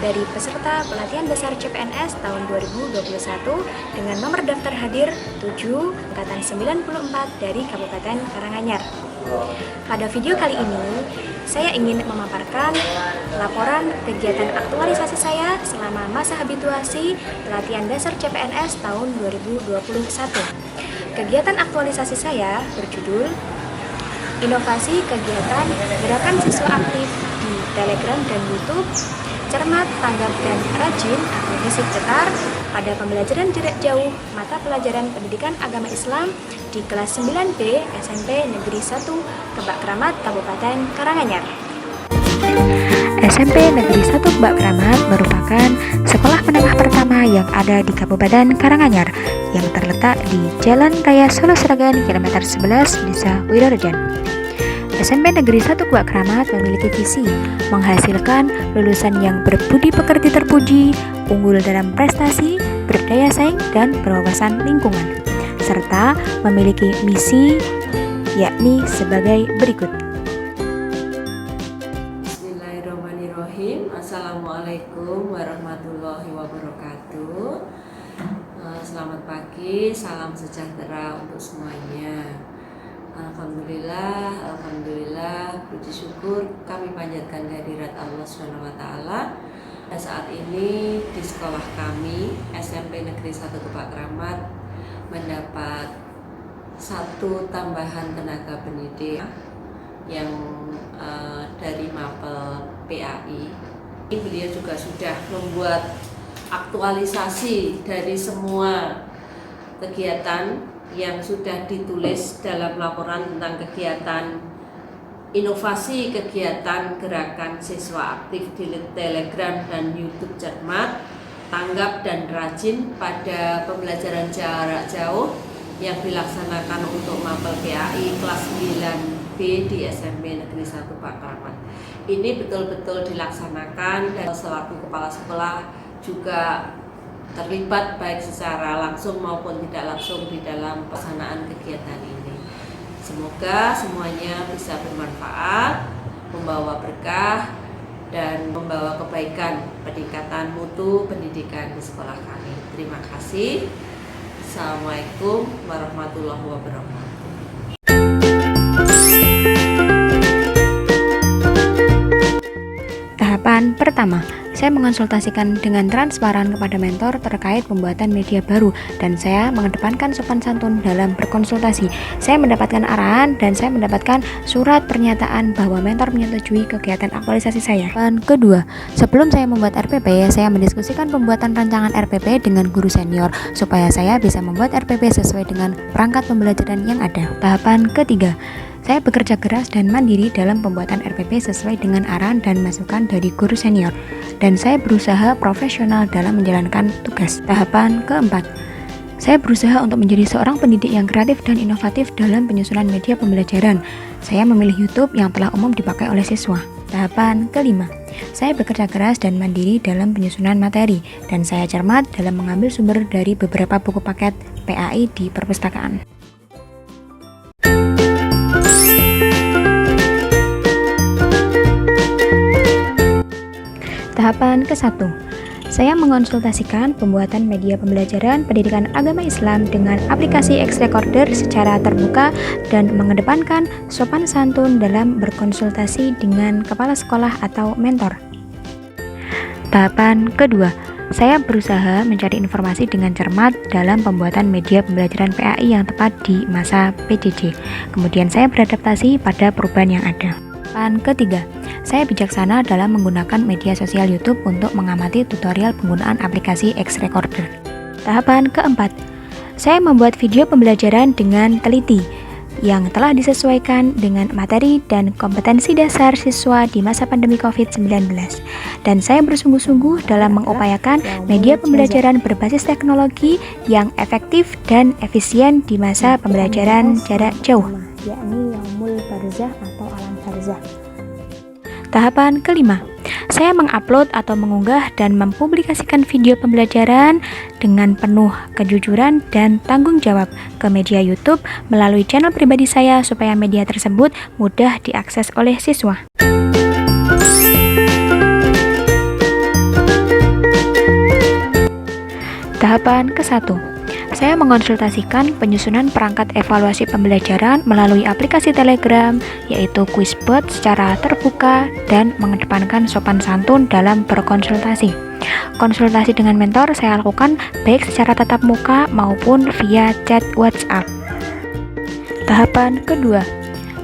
dari peserta pelatihan dasar CPNS tahun 2021 dengan nomor daftar hadir 7 angkatan 94 dari Kabupaten Karanganyar. Pada video kali ini, saya ingin memaparkan laporan kegiatan aktualisasi saya selama masa habituasi pelatihan dasar CPNS tahun 2021. Kegiatan aktualisasi saya berjudul Inovasi Kegiatan Gerakan Siswa Aktif di Telegram dan YouTube, Cermat, Tanggap, dan Rajin atau Fisik Cetar pada pembelajaran jarak jauh mata pelajaran Pendidikan Agama Islam di kelas 9B SMP Negeri 1 Kebak Kramat, Kabupaten Karanganyar. SMP Negeri 1 Kebak Kramat merupakan sekolah menengah pertama yang ada di Kabupaten Karanganyar yang terletak di Jalan Raya Solo Sragen kilometer 11 Desa Wirorejan. SMP Negeri 1 Kebak Kramat memiliki visi menghasilkan lulusan yang berbudi pekerti terpuji, unggul dalam prestasi, berdaya saing, dan berwawasan lingkungan, serta memiliki misi yakni sebagai berikut. Bismillahirrahmanirrahim. Assalamualaikum warahmatullahi wabarakatuh. Selamat pagi, salam sejahtera untuk semuanya. Alhamdulillah, puji syukur kami panjatkan kehadirat Allah SWT. Saat ini di sekolah kami SMP Negeri 1 Kebak Kramat mendapat satu tambahan tenaga pendidik yang dari Mapel PAI. Beliau juga sudah membuat aktualisasi dari semua kegiatan yang sudah ditulis dalam laporan tentang kegiatan inovasi kegiatan gerakan siswa aktif di Telegram dan YouTube Cermat, Tanggap, dan Rajin pada pembelajaran jarak jauh yang dilaksanakan untuk Mapel PAI kelas 9B di SMP Negeri 1 Kebak Kramat. Ini betul-betul dilaksanakan dan selaku kepala sekolah juga terlibat baik secara langsung maupun tidak langsung di dalam pelaksanaan kegiatan ini. Semoga semuanya bisa bermanfaat, membawa berkah, dan membawa kebaikan peningkatan mutu pendidikan di sekolah kami. Terima kasih. Assalamualaikum warahmatullahi wabarakatuh. Tahapan pertama, saya mengonsultasikan dengan transparan kepada mentor terkait pembuatan media baru dan saya mengedepankan sopan santun dalam berkonsultasi. Saya mendapatkan arahan dan saya mendapatkan surat pernyataan bahwa mentor menyetujui kegiatan aktualisasi saya. Dan kedua, sebelum saya membuat RPP, saya mendiskusikan pembuatan rancangan RPP dengan guru senior supaya saya bisa membuat RPP sesuai dengan perangkat pembelajaran yang ada. Tahapan ketiga, saya bekerja keras dan mandiri dalam pembuatan RPP sesuai dengan arahan dan masukan dari guru senior. Dan saya berusaha profesional dalam menjalankan tugas. Tahapan keempat, saya berusaha untuk menjadi seorang pendidik yang kreatif dan inovatif dalam penyusunan media pembelajaran. Saya memilih YouTube yang telah umum dipakai oleh siswa. Tahapan kelima, saya bekerja keras dan mandiri dalam penyusunan materi. Dan saya cermat dalam mengambil sumber dari beberapa buku paket PAI di perpustakaan. Tahapan ke-1, saya mengonsultasikan pembuatan media pembelajaran pendidikan agama Islam dengan aplikasi X-Recorder secara terbuka dan mengedepankan sopan santun dalam berkonsultasi dengan kepala sekolah atau mentor. Tahapan kedua, saya berusaha mencari informasi dengan cermat dalam pembuatan media pembelajaran PAI yang tepat di masa PJJ. Kemudian saya beradaptasi pada perubahan yang ada. Tahapan ketiga, saya bijaksana dalam menggunakan media sosial YouTube untuk mengamati tutorial penggunaan aplikasi X-Recorder. Tahapan keempat, saya membuat video pembelajaran dengan teliti yang telah disesuaikan dengan materi dan kompetensi dasar siswa di masa pandemi COVID-19. Dan saya bersungguh-sungguh dalam mengupayakan media pembelajaran berbasis teknologi yang efektif dan efisien di masa pembelajaran jarak jauh, yakni Yaumul Barzah atau Alam Barzah. Tahapan kelima, saya mengupload atau mengunggah dan mempublikasikan video pembelajaran dengan penuh kejujuran dan tanggung jawab ke media YouTube melalui channel pribadi saya supaya media tersebut mudah diakses oleh siswa. Tahapan ke-1, saya mengonsultasikan penyusunan perangkat evaluasi pembelajaran melalui aplikasi Telegram, yaitu Quizbot secara terbuka dan mengedepankan sopan santun dalam berkonsultasi. Konsultasi dengan mentor saya lakukan baik secara tatap muka maupun via chat WhatsApp. Tahapan kedua,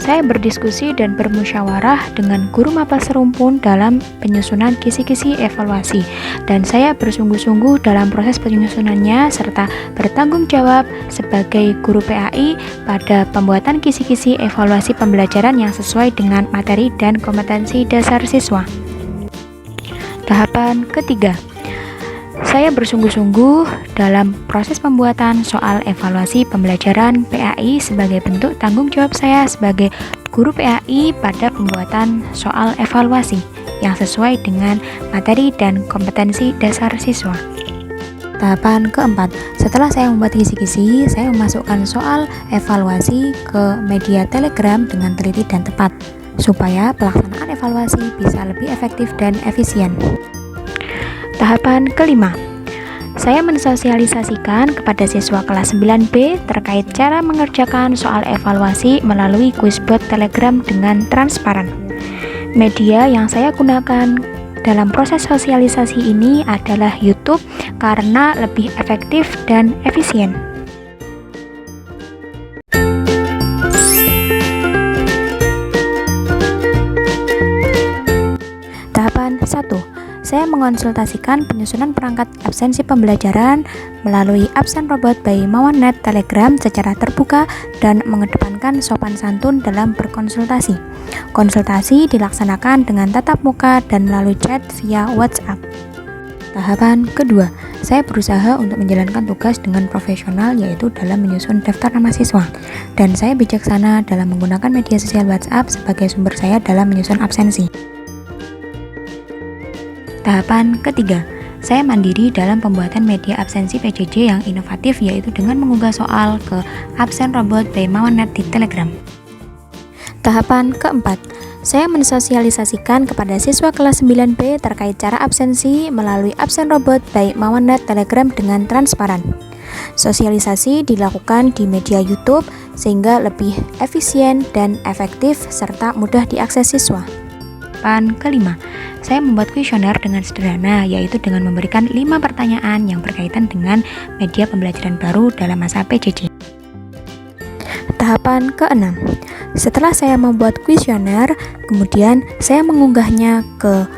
saya berdiskusi dan bermusyawarah dengan guru maba serumpun dalam penyusunan kisi-kisi evaluasi, dan saya bersungguh-sungguh dalam proses penyusunannya serta bertanggung jawab sebagai guru PAI pada pembuatan kisi-kisi evaluasi pembelajaran yang sesuai dengan materi dan kompetensi dasar siswa. Tahapan ketiga, saya bersungguh-sungguh dalam proses pembuatan soal evaluasi pembelajaran PAI sebagai bentuk tanggung jawab saya sebagai guru PAI pada pembuatan soal evaluasi yang sesuai dengan materi dan kompetensi dasar siswa. Tahapan keempat, setelah saya membuat kisi-kisi, saya memasukkan soal evaluasi ke media Telegram dengan teliti dan tepat, supaya pelaksanaan evaluasi bisa lebih efektif dan efisien. Tahapan kelima, saya mensosialisasikan kepada siswa kelas 9B terkait cara mengerjakan soal evaluasi melalui Quizbot Telegram dengan transparan. Media yang saya gunakan dalam proses sosialisasi ini adalah YouTube karena lebih efektif dan efisien. Tahapan 1, saya mengonsultasikan penyusunan perangkat absensi pembelajaran melalui Absen Robot by Mawannet Telegram secara terbuka dan mengedepankan sopan santun dalam berkonsultasi. Konsultasi dilaksanakan dengan tatap muka dan melalui chat via WhatsApp. Tahapan kedua, saya berusaha untuk menjalankan tugas dengan profesional, yaitu dalam menyusun daftar nama siswa, dan saya bijaksana dalam menggunakan media sosial WhatsApp sebagai sumber saya dalam menyusun absensi. Tahapan ketiga, saya mandiri dalam pembuatan media absensi PJJ yang inovatif, yaitu dengan mengunggah soal ke Absen Robot by Mawannet di Telegram. Tahapan keempat, saya mensosialisasikan kepada siswa kelas 9B terkait cara absensi melalui Absen Robot by Mawannet Telegram dengan transparan. Sosialisasi dilakukan di media YouTube sehingga lebih efisien dan efektif serta mudah diakses siswa. Tahapan kelima, saya membuat kuesioner dengan sederhana, yaitu dengan memberikan 5 pertanyaan yang berkaitan dengan media pembelajaran baru dalam masa PJJ. Tahapan keenam, setelah saya membuat kuesioner, kemudian saya mengunggahnya ke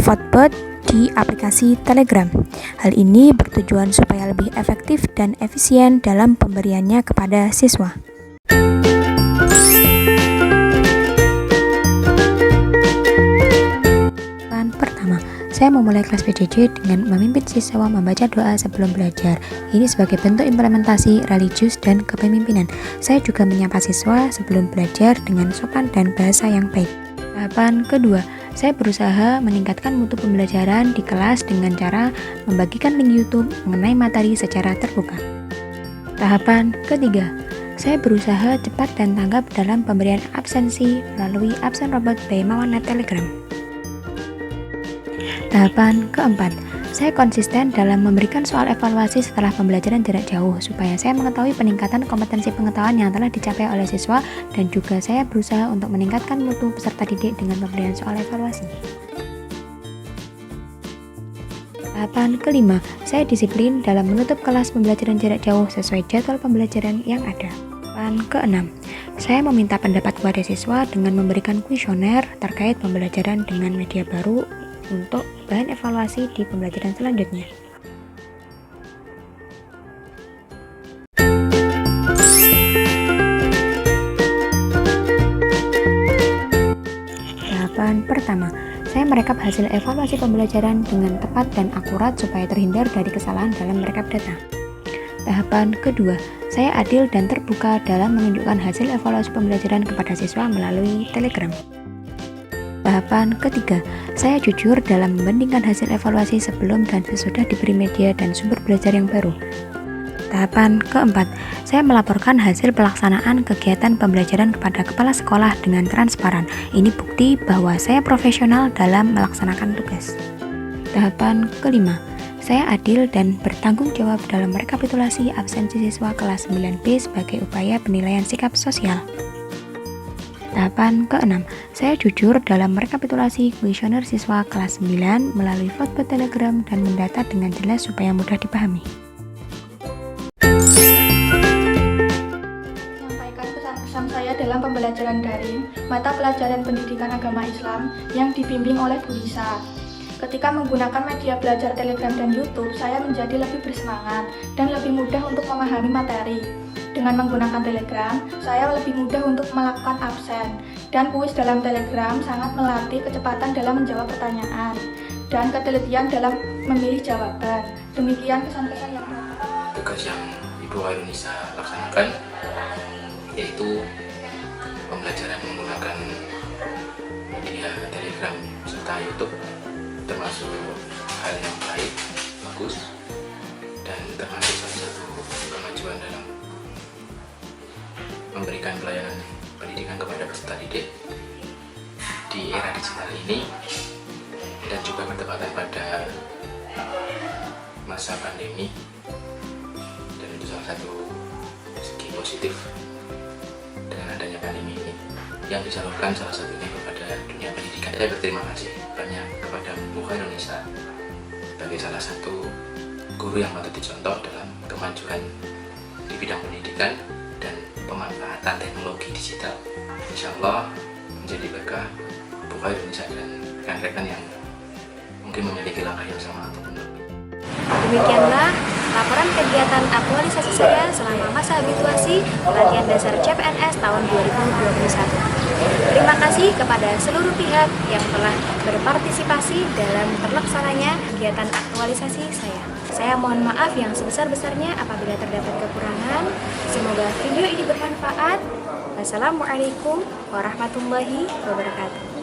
Vote di aplikasi Telegram. Hal ini bertujuan supaya lebih efektif dan efisien dalam pemberiannya kepada siswa. Pertama, saya memulai kelas PJJ dengan memimpin siswa membaca doa sebelum belajar. Ini sebagai bentuk implementasi religius dan kepemimpinan. Saya juga menyapa siswa sebelum belajar dengan sopan dan bahasa yang baik. Tahapan kedua, saya berusaha meningkatkan mutu pembelajaran di kelas dengan cara membagikan link YouTube mengenai materi secara terbuka. Tahapan ketiga, saya berusaha cepat dan tanggap dalam pemberian absensi melalui Absen Robot by Mawannet Telegram. Tahapan keempat, saya konsisten dalam memberikan soal evaluasi setelah pembelajaran jarak jauh supaya saya mengetahui peningkatan kompetensi pengetahuan yang telah dicapai oleh siswa, dan juga saya berusaha untuk meningkatkan mutu peserta didik dengan pemberian soal evaluasi. Tahapan kelima, saya disiplin dalam menutup kelas pembelajaran jarak jauh sesuai jadwal pembelajaran yang ada. Tahapan keenam, saya meminta pendapat kepada siswa dengan memberikan kuesioner terkait pembelajaran dengan media baru untuk bahan evaluasi di pembelajaran selanjutnya. Tahapan pertama, saya merekap hasil evaluasi pembelajaran dengan tepat dan akurat supaya terhindar dari kesalahan dalam merekap data. Tahapan kedua, saya adil dan terbuka dalam menunjukkan hasil evaluasi pembelajaran kepada siswa melalui Telegram. Tahapan ketiga, saya jujur dalam membandingkan hasil evaluasi sebelum dan sesudah diberi media dan sumber belajar yang baru. Tahapan keempat, saya melaporkan hasil pelaksanaan kegiatan pembelajaran kepada kepala sekolah dengan transparan. Ini bukti bahwa saya profesional dalam melaksanakan tugas. Tahapan kelima, Saya adil dan bertanggung jawab dalam rekapitulasi absensi siswa kelas 9B sebagai upaya penilaian sikap sosial. Tahapan ke-6, saya jujur dalam rekapitulasi kuesioner siswa kelas 9 melalui vote Telegram dan mendata dengan jelas supaya mudah dipahami. Menyampaikan pesan-pesan saya dalam pembelajaran daring mata pelajaran pendidikan agama Islam yang dibimbing oleh Bu Lisa. Ketika menggunakan media belajar Telegram dan YouTube, saya menjadi lebih bersemangat dan lebih mudah untuk memahami materi. Dengan menggunakan Telegram, saya lebih mudah untuk melakukan absen, dan kuis dalam Telegram sangat melatih kecepatan dalam menjawab pertanyaan dan ketelitian dalam memilih jawaban. Demikian pesan-pesan yang tugas yang Ibu Hairunisa laksanakan, yaitu pembelajaran menggunakan media Telegram serta YouTube, termasuk hal yang baik, bagus, dan termasuk salah satu kemajuan dalam memberikan pelayanan pendidikan kepada peserta didik di era digital ini, dan juga bertepatan pada masa pandemi, dan itu salah satu segi positif dengan adanya pandemi ini yang disalurkan salah satunya kepada dunia pendidikan. Saya berterima kasih banyak kepada Bu Hairunisa sebagai salah satu guru yang patut dicontoh dalam kemajuan di bidang pendidikan dan pemanfaatan teknologi digital. Insya Allah menjadi berkah Bu Hairunisa dan rekan-rekan yang mungkin memiliki langkah yang sama ataupun lebih. Demikianlah laporan kegiatan aktualisasi saya selama masa habituasi pelatihan dasar CPNS tahun 2021. Terima kasih kepada seluruh pihak yang telah berpartisipasi dalam terlaksananya kegiatan aktualisasi saya. Saya mohon maaf yang sebesar-besarnya apabila terdapat kekurangan. Semoga video ini bermanfaat. Wassalamualaikum warahmatullahi wabarakatuh.